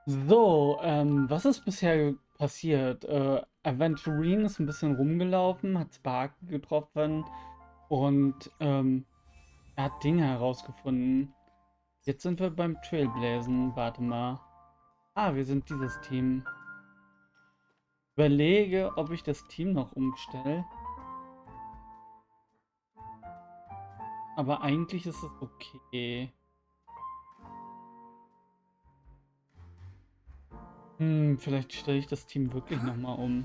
So, was ist bisher passiert? Aventurine ist ein bisschen rumgelaufen, hat Sparky getroffen und er hat Dinge herausgefunden. Jetzt sind wir beim Trailblazen. Warte mal. Ah, wir sind dieses Team. Überlege, ob ich das Team noch umstelle. Aber eigentlich ist es okay. Vielleicht stelle ich das Team wirklich nochmal um.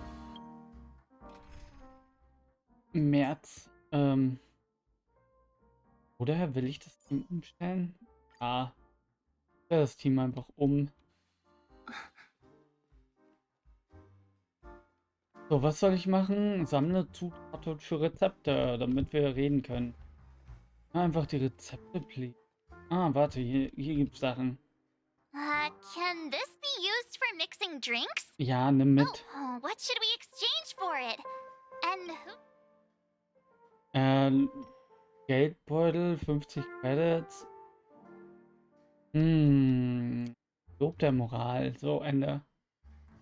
Im März. Oder will ich das Team umstellen? Ah, ich stelle das Team einfach um. So, was soll ich machen? Sammle Zutaten für Rezepte, damit wir reden können. Einfach die Rezepte, please. Ah, warte, hier gibt's Sachen. Can this be used for mixing drinks? Ja, nimm mit. Oh, what should we exchange for it? And who? Geldbeutel, 50 Credits. Lob der Moral. So, Ende.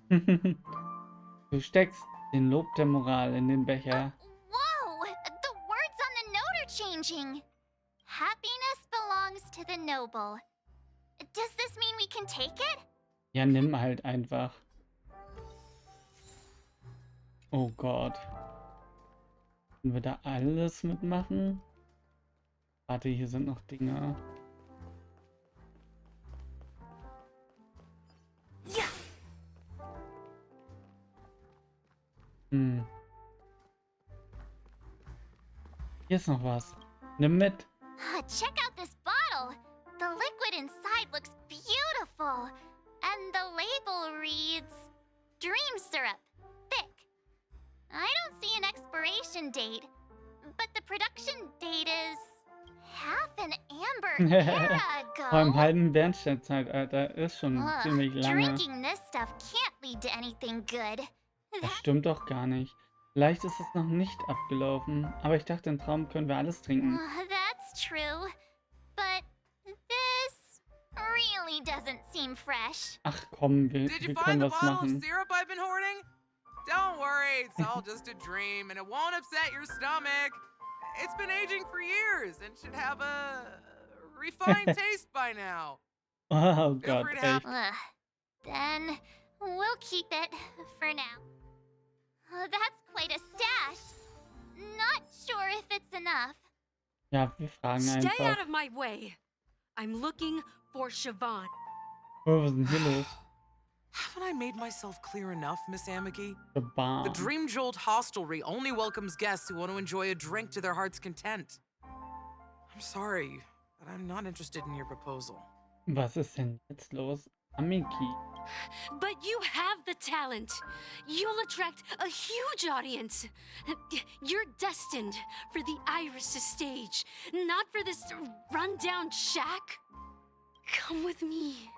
Du steckst den Lob der Moral in den Becher. Whoa! The words on the note are changing. Happiness belongs to the noble. Does this mean we can take it? Ja, nimm halt einfach. Oh Gott. Können wir da alles mitmachen? Warte, hier sind noch Dinge. Ja. Hier ist noch was. Nimm mit. Check out this bottle. The liquid inside looks beautiful. And the label reads Dream Syrup, thick. I don't see an expiration date, but the production date is half an amber era Vor einem ago. halben Bernsteinzeitalter ist schon ziemlich lange. Drinking this stuff can't lead to anything good. Das stimmt doch gar nicht. Vielleicht ist es noch nicht abgelaufen, aber ich dachte, im Traum können wir alles trinken. That's true, but this really doesn't seem fresh. Ach komm, wir Did you können find the was bottle of machen. syrup I've been hoarding? Don't worry, it's all just a dream and it won't upset your stomach. It's been aging for years and should have a refined taste by now. Oh Feel Gott, free to echt. have. Then we'll keep it for now. That's quite a stash. Not sure if it's enough. Ja, wir fragen Stay out einfach. of my way. I'm looking for Siobhan. Oh, was ist denn hier los? Haven't I made myself clear enough, Miss Amiki? The The Bahn. Dream Jolt Hostelry only welcomes guests who want to enjoy a drink to their heart's content. I'm sorry, but I'm not interested in your proposal. Was ist denn jetzt los? Amiki. But you have the talent. You'll attract a huge audience. You're destined for the Iris' stage, not for this rundown shack. Come with me.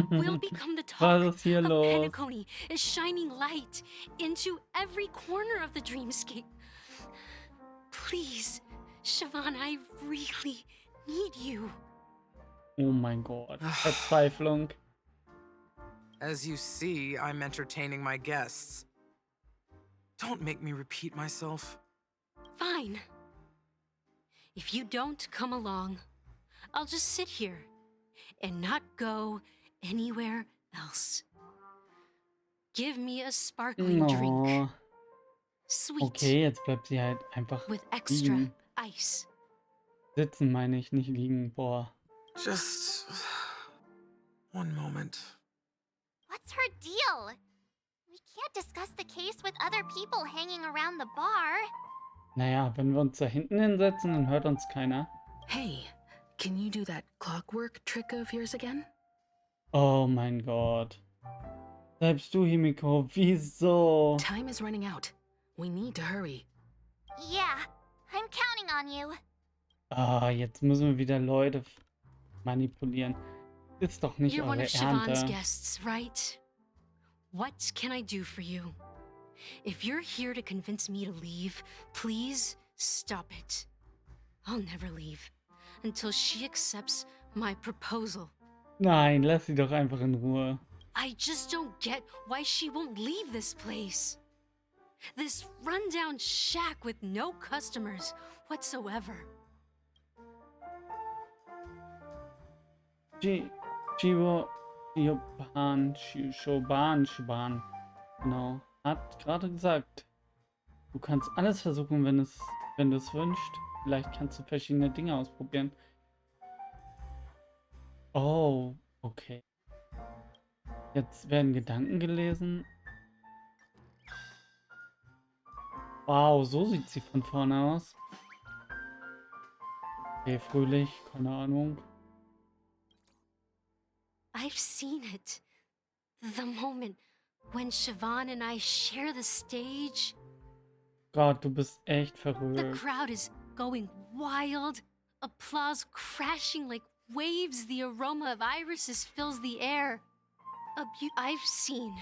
We'll become the talk Was ist hier of los? Penacony, shining light into every corner of the dreamscape. Please, Siobhan, I really need you. Oh mein Gott. Verzweiflung. As you see, I'm entertaining my guests. Don't make me repeat myself. Fine. If you don't come along, I'll just sit here and not go anywhere else. Give me a sparkling drink. Oh. Sweet. Okay, jetzt bleibt sie halt einfach With extra liegen. ice. Sitzen meine ich, nicht liegen. Boah. Just one moment. What's her deal? We can't discuss the case with other people hanging around the bar. Naja, wenn wir uns da hinten hinsetzen, dann hört uns keiner. Hey, can you do that clockwork trick of yours again? Oh mein Gott. Selbst du, Himiko, wieso? Time is running out. We need to hurry. Yeah, I'm counting on you. Ah, jetzt müssen wir wieder Leute manipulieren. Ist doch nicht You're one eure of Siobhan's Ernte. guests, right? What can I do for you? If you're here to convince me to leave, please stop it. I'll never leave until she accepts my proposal. Nein, lass sie doch einfach in Ruhe. I just don't get why she won't leave this place. This rundown shack with no customers whatsoever. Shoban, genau. Hat gerade gesagt, du kannst alles versuchen, wenn du es wünschst. Vielleicht kannst du verschiedene Dinge ausprobieren. Oh, okay. Jetzt werden Gedanken gelesen. Wow, so sieht sie von vorne aus. Okay, fröhlich, keine Ahnung. I've seen it. The moment when Siobhan and I share the stage. Gott, du bist echt The verrückt. crowd is going wild. Applause crashing like waves. The aroma of irises fills the air. I've seen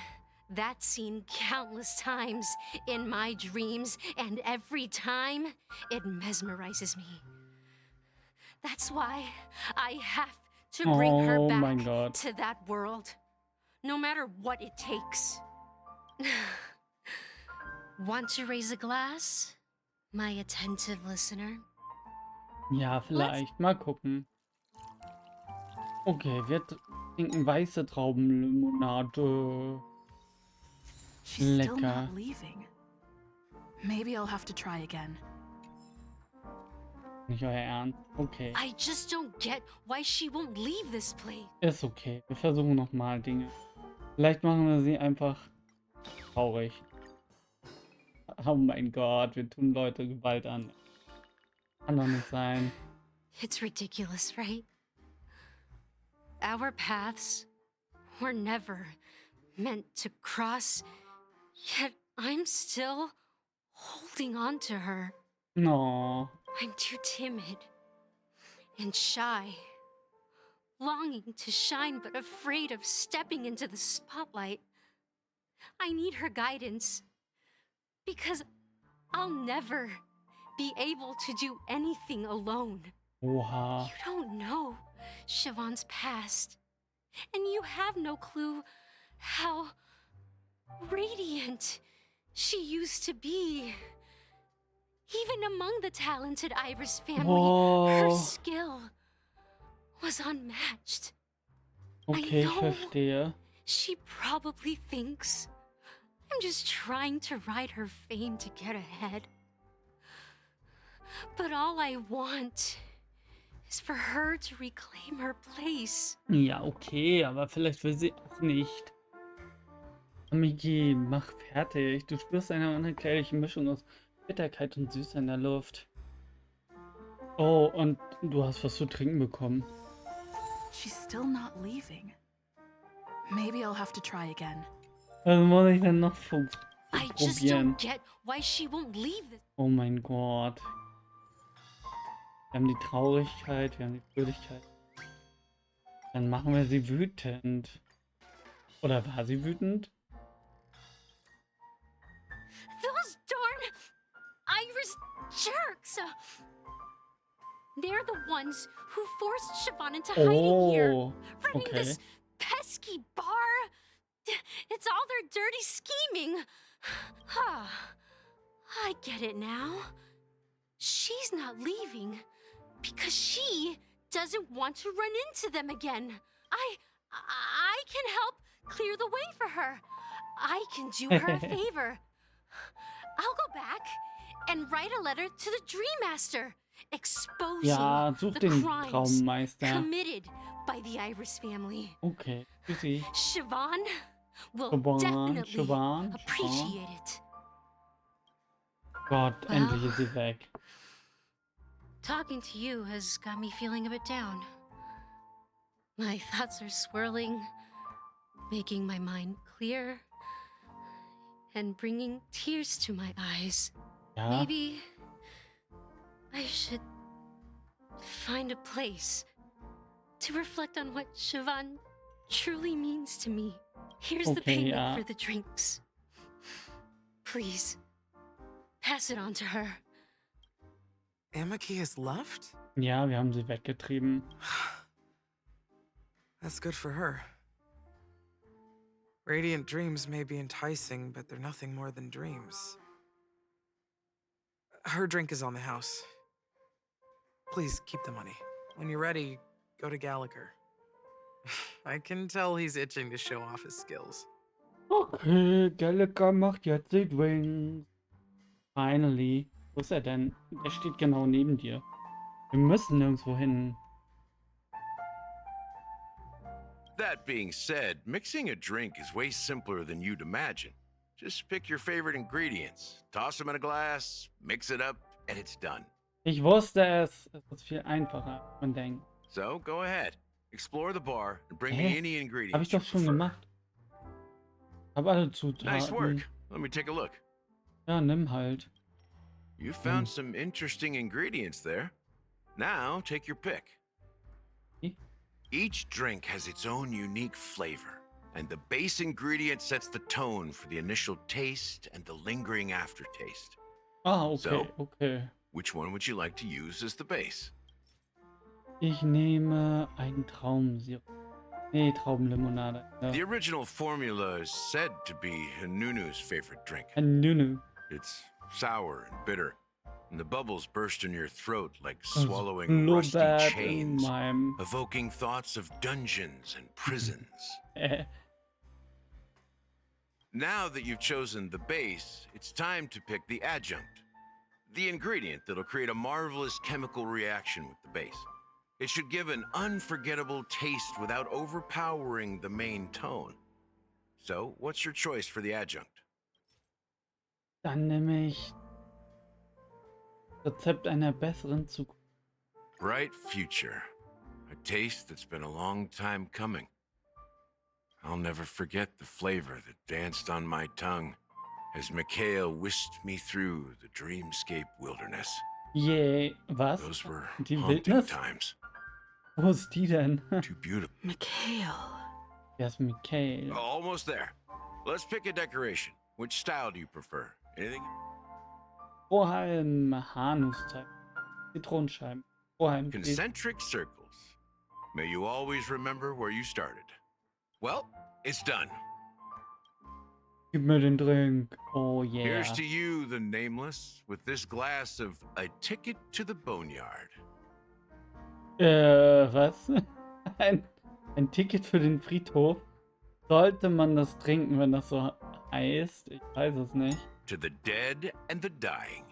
that scene countless times in my dreams, and every time it mesmerizes me. That's why I have to bring her Oh mein back Gott. to that world, no matter what it takes. Want to raise a glass, my attentive listener? Ja, vielleicht. Mal gucken. Okay, wir trinken weiße Traubenlimonade. She's still Lecker. not leaving. Maybe I'll have to try again. Nicht euer Ernst. Okay. I just don't get why she won't leave this place. Ist okay. Wir versuchen nochmal Dinge. Vielleicht machen wir sie einfach traurig. Oh mein Gott, wir tun Leute Gewalt an. Kann doch nicht sein. It's ridiculous, right? Our paths were never meant to cross, yet I'm still holding on to her. No. I'm too timid and shy, longing to shine but afraid of stepping into the spotlight. I need her guidance because I'll never be able to do anything alone. Oha. You don't know Siobhan's past, and you have no clue how radiant she used to be. Even among the talented Iris family, her Oh. skill was unmatched. Okay, ich know. verstehe. She probably thinks I'm just trying to ride her fame to get ahead. But all I want is for her to reclaim her place. Ja, okay, aber vielleicht will sie auch nicht. Miki, mach fertig. Du spürst eine unerklärliche Mischung aus Bitterkeit und Süße in der Luft. Oh, und du hast was zu trinken bekommen. She's still not leaving. Maybe I'll have to try again. Was muss ich denn noch I just probieren? don't get why she won't leave this. Oh mein Gott. Wir haben die Traurigkeit, wir haben die Fröhlichkeit. Dann machen wir sie wütend. Oder war sie wütend? Those darn Iris jerks! They're the ones who forced Siobhan into hiding here, Oh, running okay. this pesky bar. It's all their dirty scheming. I get it now. She's not leaving because she doesn't want to run into them again. I can help clear the way for her. I can do her a favor. I'll go back and write a letter to the Dream Master, exposing Ja, such the den crimes Traummeister. committed by the Iris family. Okay, tschüssi. Siobhan will Siobhan, definitely Siobhan, appreciate it. Gott, Well. endlich ist sie weg. Talking to you has got me feeling a bit down. My thoughts are swirling, making my mind clear, and bringing tears to my eyes. Ja, Maybe I should find a place to reflect on what Siobhan truly means to me. Here's the Okay, payment ja. for the drinks. Please, pass it on to her. Amaki has left? ja, wir haben sie weggetrieben. That's good for her. Radiant dreams may be enticing, but they're nothing more than dreams. Her drink is on the house. Please keep the money. When you're ready, go to Gallagher. I can tell he's itching to show off his skills. Okay, Gallagher macht jetzt die Drinks. Finally. Wo ist er denn? Der steht genau neben dir. Wir müssen nirgendwo hin. That being said, mixing a drink is way simpler than you'd imagine. Just pick your favorite ingredients, toss them in a glass, mix it up, and it's done. Ich wusste es. Es ist viel einfacher, als man denkt. So go ahead, explore the bar and bring Hä? me any ingredients Hab ich you doch schon prefer. gemacht. Hab alle Zutaten. Nice work. Let me take a look. Ja, nimm halt. You found some interesting ingredients there. Now take your pick. Wie? Each drink has its own unique flavor, and the base ingredient sets the tone for the initial taste and the lingering aftertaste. Ah, okay, So? okay. Which one would you like to use as the base? Ich nehme einen Traubensirup. Nee, Traubenlimonade. Ja. The original formula is said to be Nunu's favorite drink. Ein Nunu. It's sour and bitter, and the bubbles burst in your throat like Das swallowing rusty blubbert in chains, meinem... evoking thoughts of dungeons and prisons. Now that you've chosen the base, it's time to pick the adjunct, the ingredient that'll create a marvelous chemical reaction with the base. It should give an unforgettable taste without overpowering the main tone. So, what's your choice for the adjunct? Dann nehme ich Rezept einer besseren Zukunft. Bright future. A taste that's been a long time coming. I'll never forget the flavor that danced on my tongue as Mikhail whisked me through the dreamscape wilderness. Yay, was? Those were Die haunting Wildnis? times. Wo ist die denn? Too beautiful. Mikhail. Wer ist Michael? Almost there. Let's pick a decoration. Which style do you prefer? Anything? Strohhalm, Hanusteig, Zitronenscheiben, Strohhalm. Concentric circles. May you always remember where you started. Well, it's done. Gib mir den Drink. Oh yeah. Here's to you, the nameless, with this glass of a ticket to the boneyard. Was? Ein Ticket für den Friedhof? Sollte man das trinken, wenn das so heißt? Ich weiß es nicht. To the dead and the dying.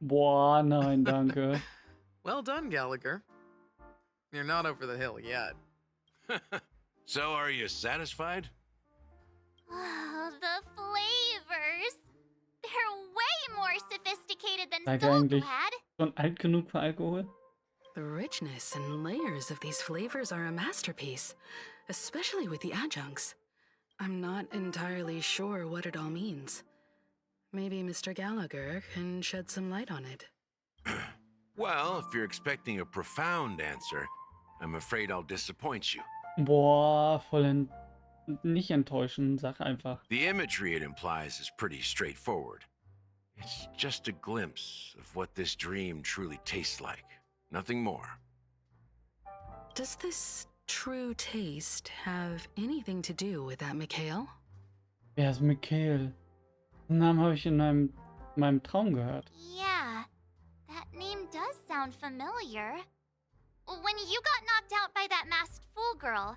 Boah, nein, danke. Well done, Gallagher. You're not over the hill yet. So, are you satisfied? Oh, the flavors. They're way more sophisticated than Seid ihr Soul eigentlich Glad. schon alt genug für Alkohol? The richness and layers of these flavors are a masterpiece, especially with the adjuncts. I'm not entirely sure what it all means. Maybe Mr. Gallagher can shed some light on it. Well, if you're expecting a profound answer, I'm afraid I'll disappoint you. Boah, nicht enttäuschen, sag einfach. The imagery it implies is pretty straightforward. It's just a glimpse of what this dream truly tastes like. Nothing more. Does this true taste have anything to do with that Mikhail? Wer ist Michael? Den Namen habe ich in meinem Traum gehört. Yeah, that name does sound familiar. When you got knocked out by that masked fool girl,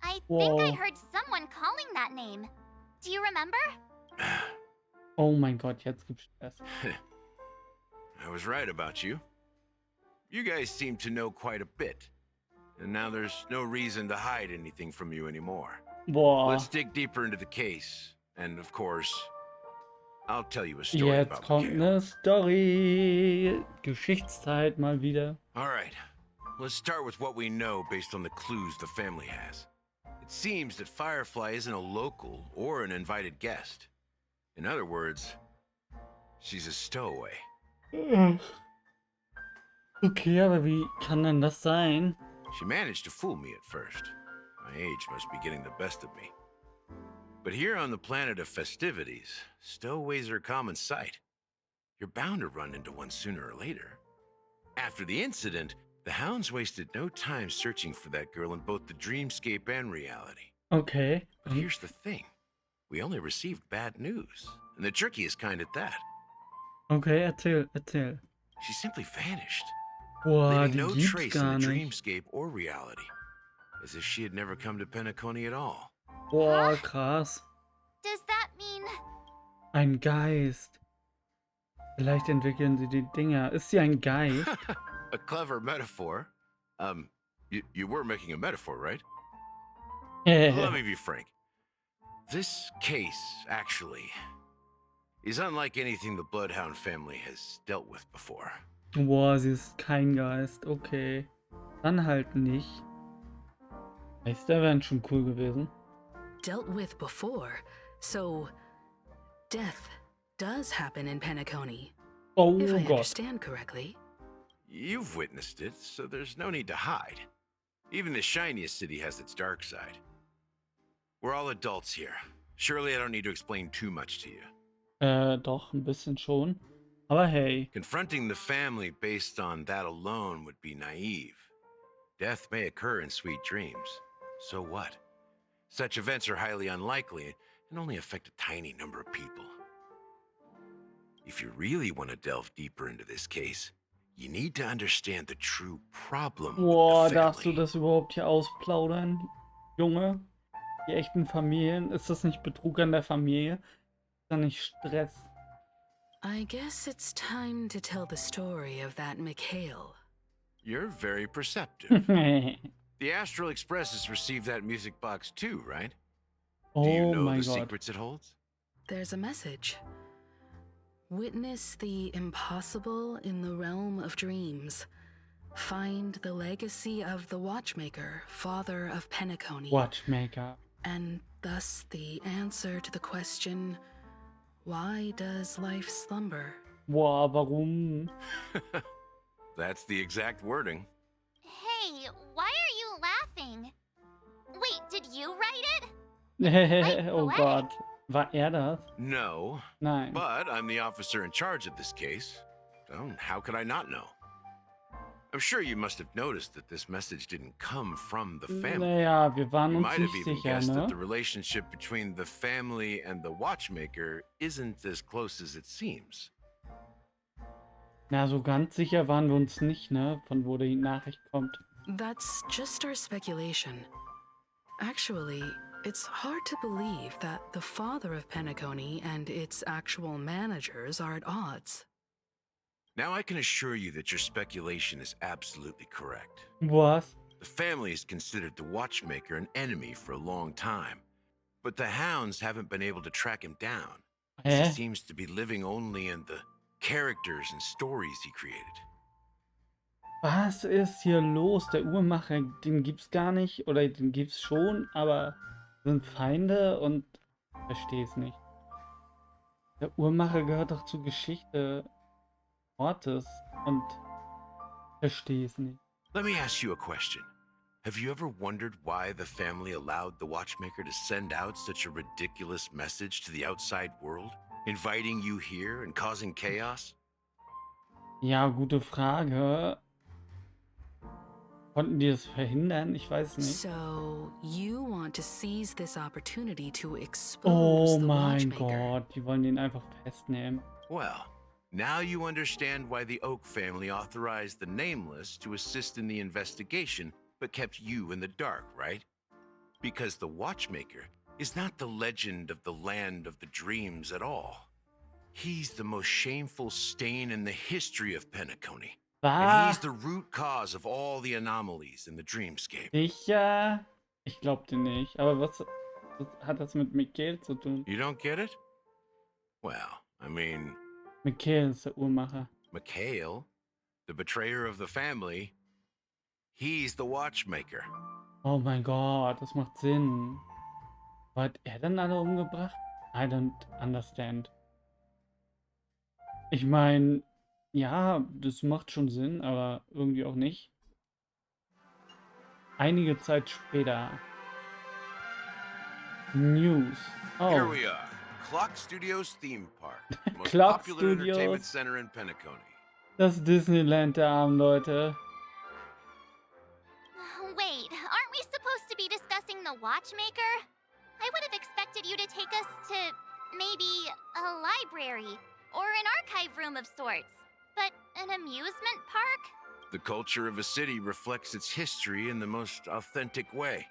I think I Whoa. heard someone calling that name. Do you remember? Oh mein Gott, jetzt gibt's Stress. I was right about you. You guys seem to know quite a bit. And now there's no reason to hide anything from you anymore. Boah, Let's dig deeper into the case. And of course, I'll tell you a story jetzt about kommt Mikhail. eine Story. Geschichtszeit mal wieder. All right, let's start with what we know based on the clues the family has. It seems that Firefly isn't a local or an invited guest. In other words, she's a stowaway. Okay, aber wie kann denn das sein? She managed to fool me at first. My age must be getting the best of me. But here on the planet of festivities, stowaways are a common sight. You're bound to run into one sooner or later. After the incident, the hounds wasted no time searching for that girl in both the dreamscape and reality. Okay. But here's the thing. We only received bad news. And the trickiest kind at that. Okay, erzähl. She simply vanished. Boah, Leaving die no gibt's trace in gar the nicht. dreamscape or reality. As if she had never come to Penacony at all. Boah, krass. Does that mean... Ein Geist. Vielleicht entwickeln sie die Dinger. Ist sie ein Geist? A clever metaphor. You were making a metaphor, right? Let me be frank. This case, actually, is unlike anything the Bloodhound family has dealt with before. Boah, sie ist kein Geist. Okay. Dann halt nicht. Geister wären schon cool gewesen. Dealt with before, so death does happen in Penacony. Oh If I Gott. understand correctly. You've witnessed it, so there's no need to hide. Even the shiniest city has its dark side. We're all adults here. Surely I don't need to explain too much to you. Doch, ein bisschen schon. Aber hey. Confronting the family based on that alone would be naive. Death may occur in sweet dreams. So what? Such events are highly unlikely and only affect a tiny number of people. If you really want to delve deeper into this case, you need to understand the true problem Boah, with the darfst du family. das überhaupt hier ausplaudern, Junge? Die echten Familien? Ist das nicht Betrug an der Familie? Ist das nicht Stress? I guess it's time to tell the story of that Mikhail. You're very perceptive. Oh The Astral Express has received that music box too, right? Do you know my the God. secrets it holds? There's a message. Witness the impossible in the realm of dreams. Find the legacy of the Watchmaker, father of Penacony. Watchmaker. And thus the answer to the question, why does life slumber? Boah, warum? That's the exact wording. Hey, why are you laughing? Wait, did you write it? Oh Gott. War das? No, Nein. but I'm the officer in charge of this case. So how could I not know? I'm sure you must have noticed that this message didn't come from the family. Naja, wir waren You uns might have nicht even sicher, guessed that ne? the relationship between the family and the watchmaker isn't as close as it seems. Na, so ganz sicher waren wir uns nicht, ne? Von wo die Nachricht kommt. That's just our speculation. Actually, it's hard to believe that the father of Penacony and its actual managers are at odds. Now I can assure you that your speculation is absolutely correct. Was? The family has considered the watchmaker an enemy for a long time, but the hounds haven't been able to track him down. He Hä? seems to be living only in the characters and stories he created. Was ist hier los? Der Uhrmacher, den gibt's gar nicht. Oder den gibt's schon, aber sind Feinde und ich versteh's nicht. Der Uhrmacher gehört doch zur Geschichte Ortes und versteh's nicht. Let me ask you a question. Have you ever wondered why the family allowed the watchmaker to send out such a ridiculous message to the outside world, inviting you here and causing chaos? Ja, gute Frage. Konnten die das verhindern? Ich weiß nicht. So, you want to seize this opportunity to Oh expose the mein Watchmaker. Gott, die wollen den einfach festnehmen. Well, now you understand why the Oak family authorized the Nameless to assist in the investigation, but kept you in the dark, right? Because the Watchmaker is not the legend of the Land of the Dreams at all. He's the most shameful stain in the history of Penacony. And he's Was? the root cause of all the anomalies in the dreamscape. Sicher? Ich glaubte nicht. Aber was hat das mit Mikhail zu tun? You don't get it? Well, I mean, Mikhail ist der Uhrmacher. Mikhail, the betrayer of the family, he's the watchmaker. Oh mein Gott, das macht Sinn. Hat er dann alle umgebracht? I don't understand. Ich meine, ja, das macht schon Sinn, aber irgendwie auch nicht. Einige Zeit später. News. Here Oh, we are, Clock Studios theme park, the most Clock popular entertainment Studios. center in Penacony. das Disneyland der armen Leute. Wait, aren't we supposed to be discussing being the watchmaker, I would have expected you to take us to maybe a library or an archive room of sorts. But an amusement park? The culture of a city reflects its history in the most authentic way.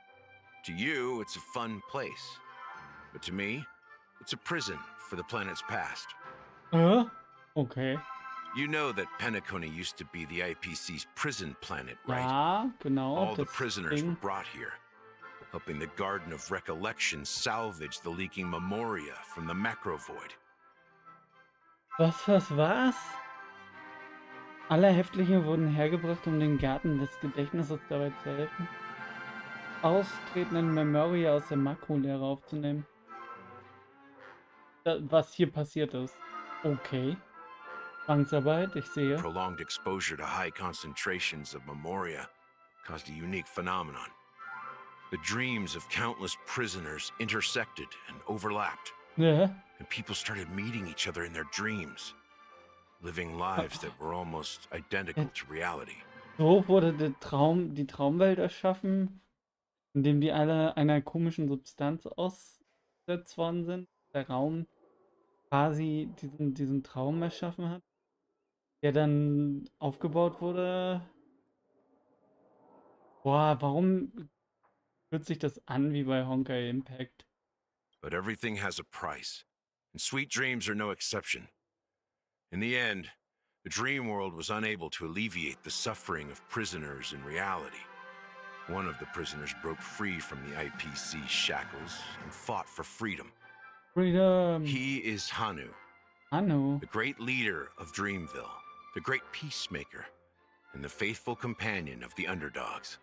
To you, it's a fun place. But to me, it's a prison for the planet's past. Okay. You know that Penacony used to be the IPC's prison planet, right? Ja, genau. All the Das prisoners were Ding. brought here, helping the Garden of Recollection salvage the leaking memoria from the macro void. Was? Alle Häftlinge wurden hergebracht, um den Garten des Gedächtnisses dabei zu helfen, austretenden Memoria aus der Makroleere aufzunehmen. Was hier passiert ist. Okay. Zwangsarbeit, ich sehe. Prolonged exposure to high concentrations of memoria caused a unique phenomenon. The dreams of countless prisoners intersected and overlapped, Ja. and people started meeting each other in their dreams, living lives that were almost identical to reality. So wurde die Traumwelt erschaffen, indem die alle einer komischen Substanz ausgesetzt worden sind. Der Raum quasi diesen Traum erschaffen hat, der dann aufgebaut wurde. Boah, warum fühlt sich das an wie bei Honkai Impact? But everything has a price, and sweet dreams are no exception. In the end, the dream world was unable to alleviate the suffering of prisoners in reality. One of the prisoners broke free from the IPC shackles and fought for freedom. Freedom! He is Hanu, Hanno. the great leader of Dreamville, the great peacemaker, and the faithful companion of the underdogs.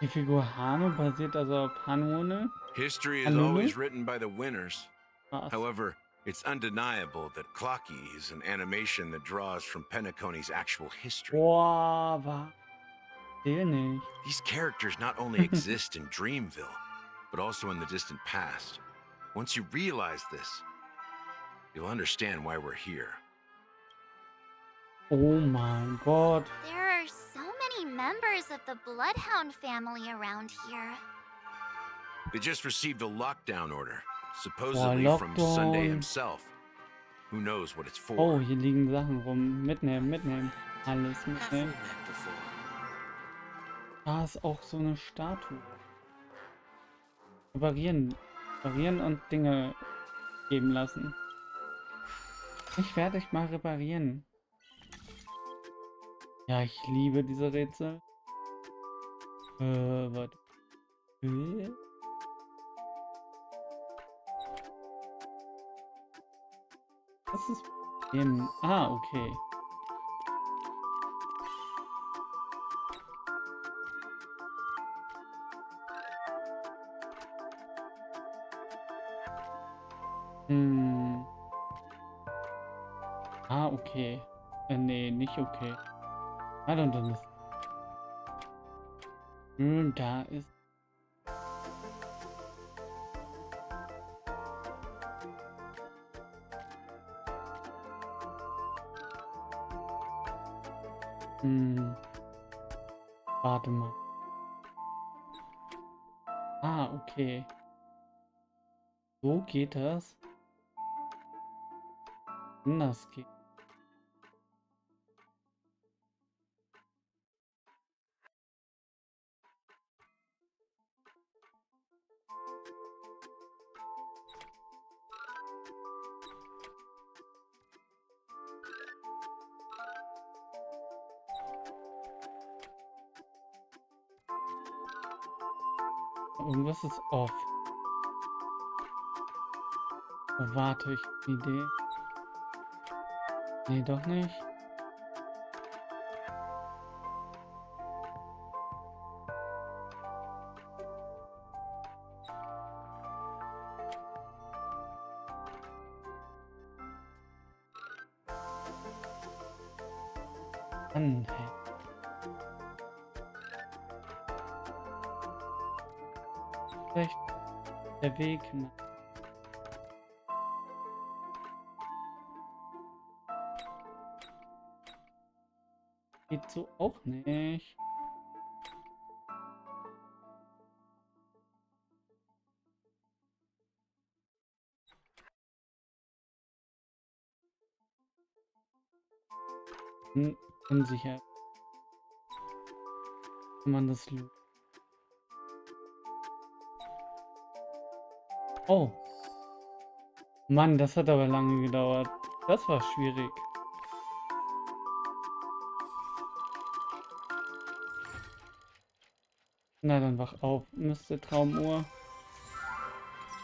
Die Figur Hanno basiert also auf Hanone. History is Hanunu? always written by the winners. Krass. However, it's undeniable that Clocky is an animation that draws from Penacony's actual history. Boah, erzähl nicht. These characters not only exist in Dreamville, but also in the distant past. Once you realize this, you'll understand why we're here. Oh mein Gott. There are so many members of the Bloodhound family around here. They just received a lockdown order, supposedly from Sunday Lockdown. himself. Who knows what it's for? Oh, hier liegen Sachen rum. Mitnehmen. Alles mitnehmen. Da ist auch so eine Statue. Reparieren und Dinge geben lassen. Ich werde dich mal reparieren. Ja, ich liebe diese Rätsel. Warte. Was ist Problem? Ah, okay. Ah, okay. Nee, nicht okay. Ah, dann ist. Da ist. Warte mal. Ah, okay. So geht das. Anders geht. Irgendwas ist off. Oh, warte, ich hab eine Idee. Nee, doch nicht. Mann, hey. Vielleicht der Weg nach. Geht so auch nicht. Unsicher. Kann man das... Oh. Mann, das hat aber lange gedauert. Das war schwierig. Na dann wach auf, Mr. Traumuhr.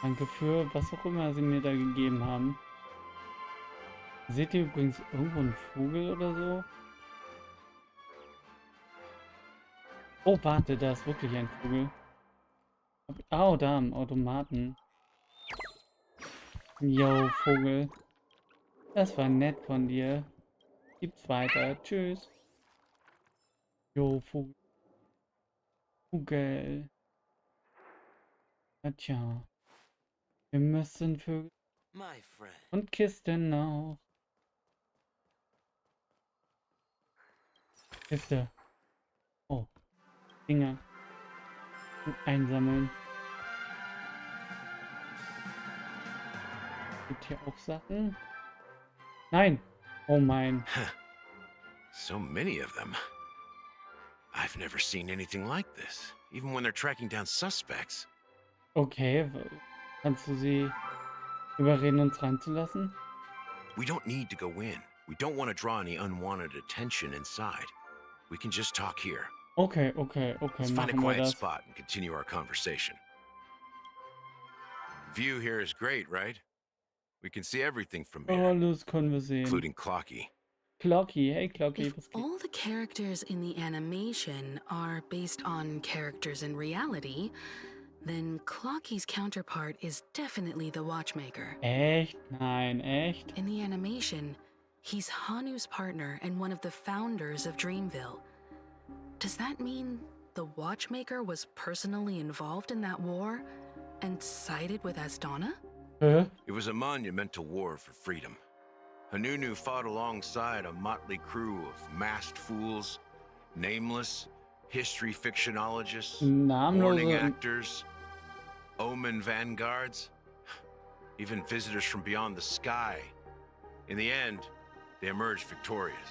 Danke für was auch immer sie mir da gegeben haben. Seht ihr übrigens irgendwo einen Vogel oder so? Oh, warte, da ist wirklich ein Vogel. Oh, da am Automaten. Yo, Vogel. Das war nett von dir. Gibt's weiter. Tschüss. Jo, Vogel. Vogel. Na tja. Wir müssen Vögel My friend. und Kisten auch. Kiste. Oh. Dinger. Und einsammeln. Gibt hier auch Sachen? Nein. Oh mein. So many of them. I've never seen anything like this, even when they're tracking down suspects. Okay. Kannst du sie überreden, uns reinzulassen? We don't need to go in. We don't want to draw any unwanted attention inside. We can just talk here. Okay, okay, okay. Let's find a Machen wir quiet das. spot and continue our conversation. View here is great, right? We can see everything from here, Alles können wir sehen. including Clocky. Clocky, hey Clocky, If was geht? all the characters in the animation are based on characters in reality, then Clocky's counterpart is definitely the Watchmaker. Echt? Nein, echt? In the animation, he's Hanu's partner and one of the founders of Dreamville. Does that mean the Watchmaker was personally involved in that war and sided with Astana? Hä? It was a monumental war for freedom. Hanunu fought alongside a motley crew of masked fools, nameless, history fictionologists, warning Namenlose. actors, omen vanguards, even visitors from beyond the sky. In the end, they emerged victorious.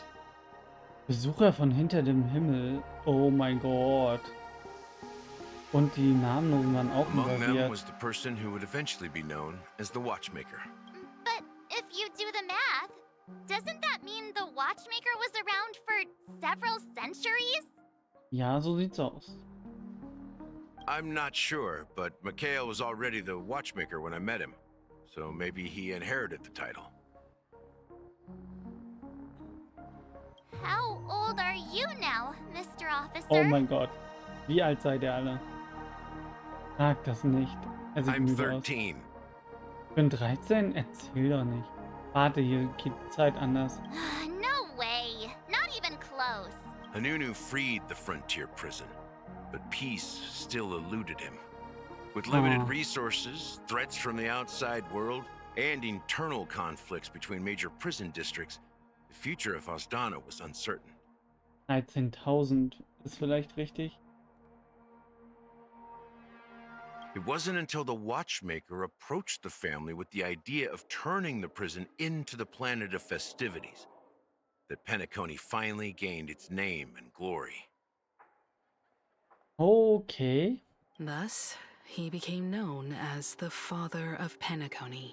Besucher von hinter dem Himmel. Oh mein Gott. Und die Namenlosen waren auch Among them involviert. was the person who would eventually be known as the Watchmaker. But if you do the math, doesn't that mean the watchmaker was around for several centuries? Ja, so sieht's aus. I'm not sure, but Mikhail was already the Watchmaker when I met him, so maybe he inherited the title. How old are you now, Mr. Officer? Oh mein Gott. Wie alt seid ihr alle? Sag das nicht. Er sieht I'm müde aus. 13. Ich bin 13? Erzähl doch nicht. Warte, hier geht die Zeit anders. No way. Not even close. Hanunu freed the frontier prison, but peace still eluded him. With limited Aw. resources, threats from the outside world, and internal conflicts between major prison districts, the future of Astana was uncertain. 13.000 ist vielleicht richtig? It wasn't until the Watchmaker approached the family with the idea of turning the prison into the planet of festivities that Penacony finally gained its name and glory. Okay. Thus, he became known as the father of Penacony.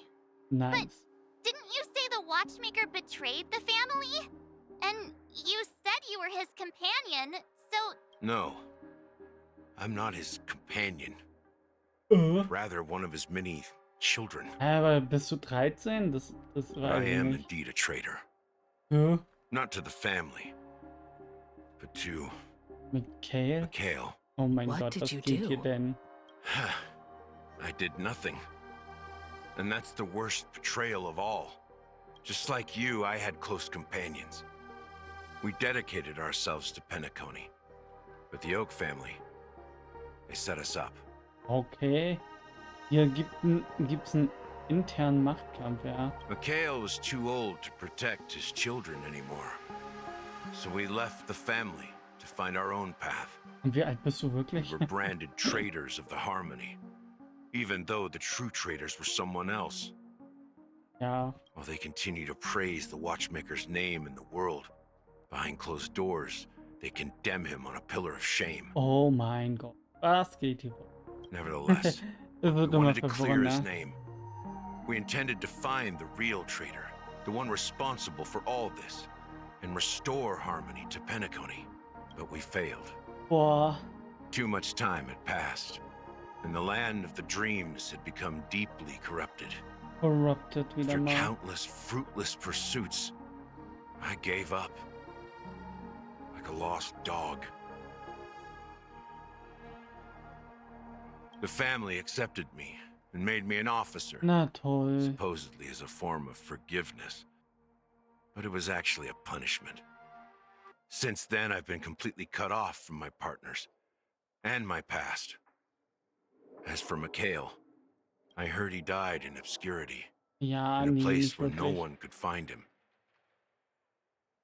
Nice. Didn't you say the watchmaker betrayed the family? And you said you were his companion, so No, I'm not his companion, rather one of his many children. Aber bist du 13? Das I weiß ich am nicht. indeed a traitor, Hä? not to the family, but to Mikhail? Mikhail. Oh mein What Gott, did was you geht hier do? denn? I did nothing. And that's the worst betrayal of all. Just like you, I had close companions. We dedicated ourselves to Penacony. But the Oak family, they set us up. Okay. Hier gibt's einen internen Machtkampf, ja. Mikhail was too old to protect his children anymore. So we left the family to find our own path. Und wie alt bist du wirklich? We were branded traitors of the Harmony, even though the true traitors were someone else. Ja. While they continue to praise the Watchmaker's name in the world, Behind closed doors, they condemn him on a pillar of shame. Oh mein Gott. Was geht hier vor? Nevertheless, Es we wird immer wanted to clear his verwirrender. name. We intended to find the real traitor, the one responsible for all this, and restore harmony to Penacony. But we failed. Boah. Too much time had passed, and the land of the dreams had become deeply corrupted. Corrupted wieder After mal. countless fruitless pursuits, I gave up. Like a lost dog. The family accepted me and made me an officer, Na toll. supposedly as a form of forgiveness. But it was actually a punishment. Since then, I've been completely cut off from my partners and my past. As for Mikhail, I heard he died in obscurity, Ja, in a nee, place nicht where no wirklich. one could find him.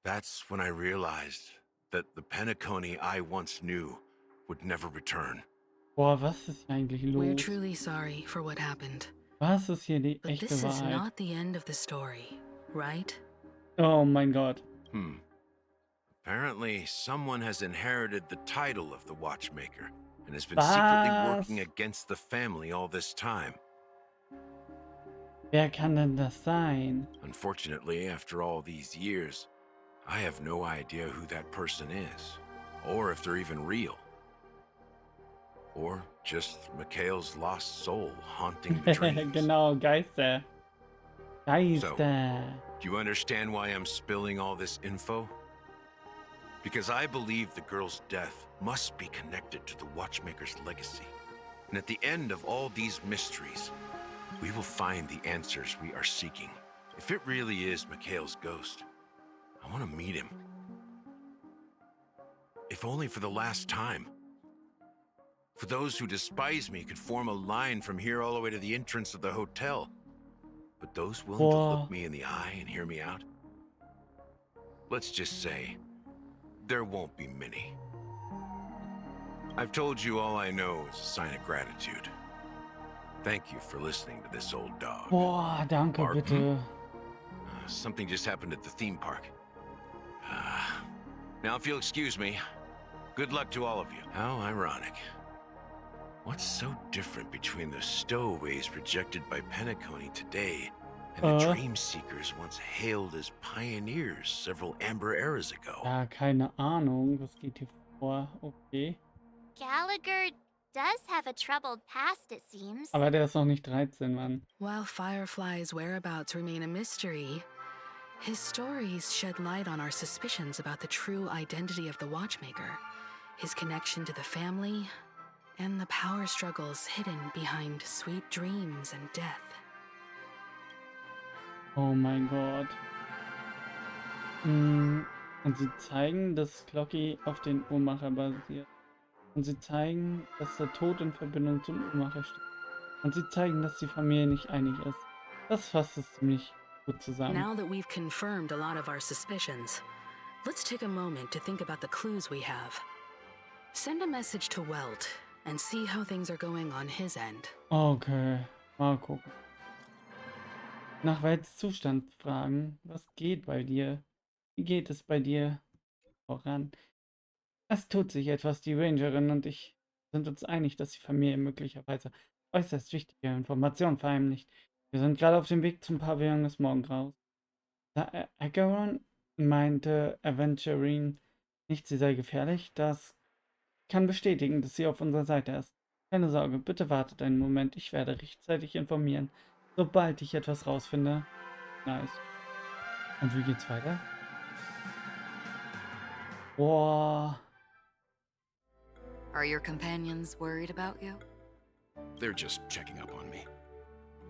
That's when I realized that the Penacony I once knew would never return. Boah, was ist hier eigentlich We're los? truly sorry for what happened. Was ist hier die But echte this is Wahrheit? not the end of the story, right? Oh mein Gott. Apparently, someone has inherited the title of the watchmaker and has been secretly working Was? against the family all this time. Wer kann denn das sein? Unfortunately, after all these years, I have no idea who that person is, or if they're even real. Or just Mikhail's lost soul haunting the dreams. Genau, Geister. Geister. Do you understand why I'm spilling all this info? Because I believe the girl's death must be connected to the watchmaker's legacy. And at the end of all these mysteries, we will find the answers we are seeking. If it really is Mikhail's ghost, I want to meet him. If only for the last time. For those who despise me could form a line from here all the way to the entrance of the hotel. But those willing to look me in the eye and hear me out? Let's just say, there won't be many. I've told you all I know is a sign of gratitude. Thank you for listening to this old dog. Boah, danke, Barton? bitte. Something just happened at the theme park. Now if you'll excuse me, good luck to all of you. How ironic. What's so different between the stowaways rejected by Penacony today and the dream seekers once hailed as pioneers several amber eras ago? Ja, keine Ahnung. Was geht hier vor? Okay. Gallagher does have a troubled past, it seems. Aber der ist noch nicht 13, Mann. While Firefly's whereabouts remain a mystery, his stories shed light on our suspicions about the true identity of the Watchmaker, his connection to the family, and the power struggles hidden behind sweet dreams and death. Oh mein Gott. Und sie zeigen, dass Clocky auf den Uhrmacher basiert. Und sie zeigen, dass der Tod in Verbindung zum Uhrmacher steht. Und sie zeigen, dass die Familie nicht einig ist. Das fasst es ziemlich gut zusammen. Now that we've confirmed a lot of our suspicions, let's take a moment to think about the clues we have. Send a message to Welt and see how things are going on his end. Okay, mal gucken. Nach Welts Zustand fragen. Was geht bei dir? Wie geht es bei dir voran? Es tut sich etwas. Die Rangerin und ich sind uns einig, dass die Familie möglicherweise äußerst wichtige Informationen verheimlicht. Wir sind gerade auf dem Weg zum Pavillon des Morgengraus. Da Acheron meinte Aventurine nicht, sie sei gefährlich. Das kann bestätigen, dass sie auf unserer Seite ist. Keine Sorge, bitte wartet einen Moment. Ich werde rechtzeitig informieren, sobald ich etwas rausfinde. Nice. Und wie geht's weiter? Boah. Are your companions worried about you? They're just checking up on me.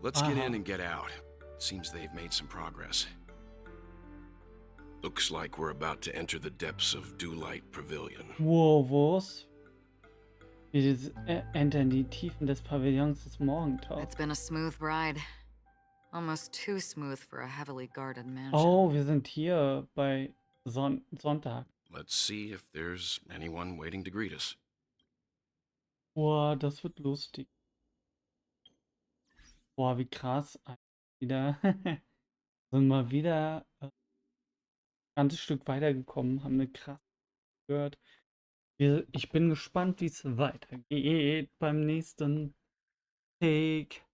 Let's get in and get out. Seems they've made some progress. Looks like we're about to enter the depths of Dewlight Pavilion. Was? Wir entern die Tiefen des Pavillons des Morgentags. It's been a smooth ride. Almost too smooth for a heavily guarded mansion. Oh, wir sind hier bei Sonntag. Let's see if there's anyone waiting to greet us. Boah, das wird lustig. Boah, wie krass. Wieder. Sind mal wieder ganzes Stück weitergekommen, haben eine krass gehört. Ich bin gespannt, wie es weitergeht beim nächsten Take.